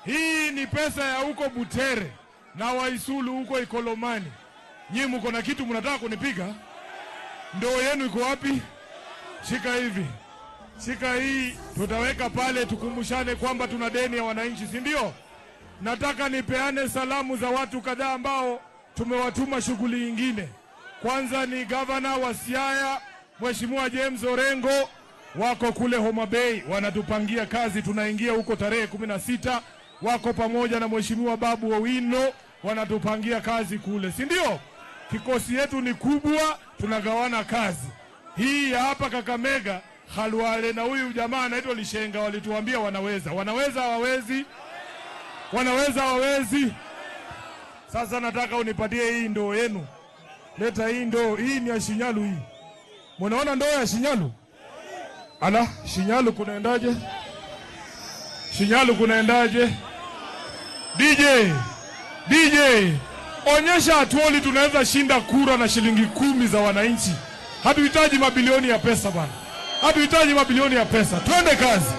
Hii ni pesa ya huko Butere na Waisulu huko Ikolomani. Nyinyi mko na kitu mnataka kunipiga? Ndoo yenu iko wapi? Shika hivi. Shika hii, tutaweka pale tukumbushane kwamba tuna deni ya wananchi, si ndio? Nataka nipeane salamu za watu kadhaa ambao tumewatuma shughuli nyingine. Kwanza ni Governor wa Siaya, Mheshimiwa James Orengo, wako kule Homa Bay, wanatupangia kazi, tunaingia huko tarehe 16, wako pamoja na Mheshimiwa Babu Owino, wanatupangia kazi kule, si ndio? Kikosi yetu ni kubwa, tunagawana kazi. Hii ya hapa Kakamega, Khalwale na huyu jamaa anaitwa Lishenga walituambia wanaweza. Wanaweza hawawezi? Wanaweza hawawezi? Sasa nataka unipatie hii ndoo yenu. Leta hii ndoo, hii ni ya Shinyalu hii. Munaona ndoo ya Shinyalu? Ala, Shinyalu kunaendaje? Shinyalu kunaendaje? DJ, onyesha Atuoli tunaweza shinda kura na shilingi 10 za wananchi. Hatuhitaji mabilioni ya pesa bwana. Hatuhitaji mabilioni ya pesa. Twende kazi.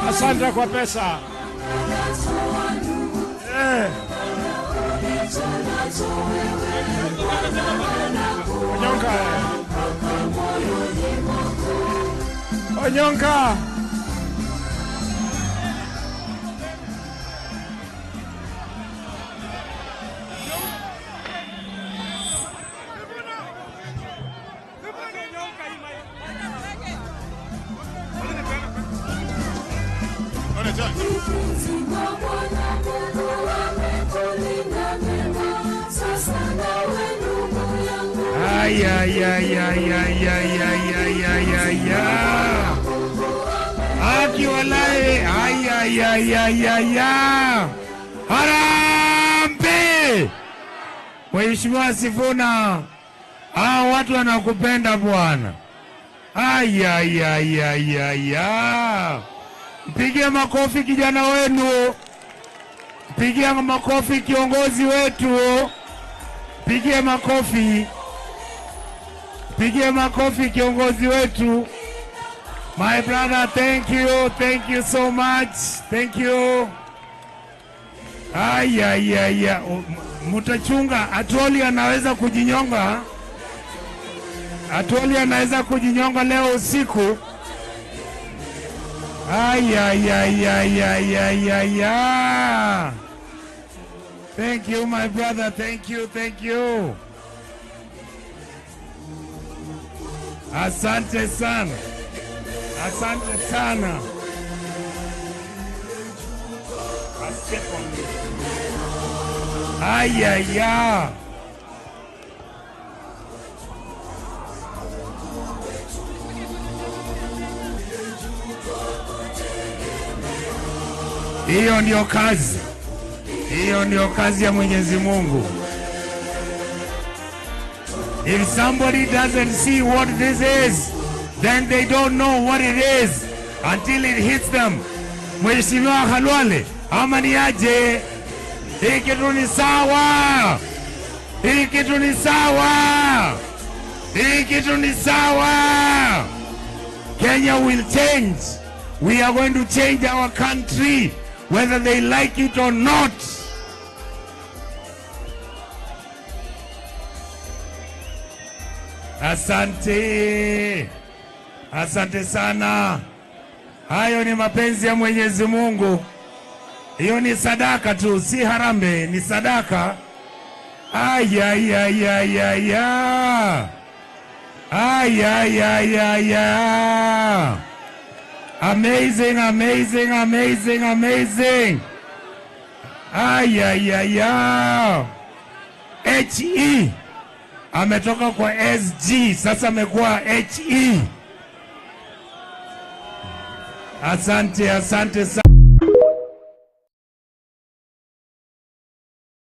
Asante kwa pesa. Onyonka. Aki walai. Harambe. Mheshimiwa Sifuna, watu wanakupenda bwana. Mpigie makofi kijana wenu. Mpigie makofi kiongozi wetu. Mpigie makofi. Pigie makofi kiongozi wetu. My brother, thank you so much. Thank you. Mutachunga, Atuoli anaweza kujinyonga. Atuoli anaweza kujinyonga leo usiku. Thank you my brother, thank you. Asante sana. Hiyo ndio kazi ya Mwenyezi Mungu. If somebody doesn't see what this is, then they don't know what it is until it hits them. Mheshimiwa Khalwale, ama ni aje? Hii kitu ni sawa. Kenya will change. We are going to change our country, whether they like it or not. Asante sana. Hayo ni mapenzi ya Mwenyezi Mungu. Hiyo ni sadaka tu, si harambe, ni sadaka. Amazing. HE ametoka kwa SG, sasa amekuwa HE. Asante sana.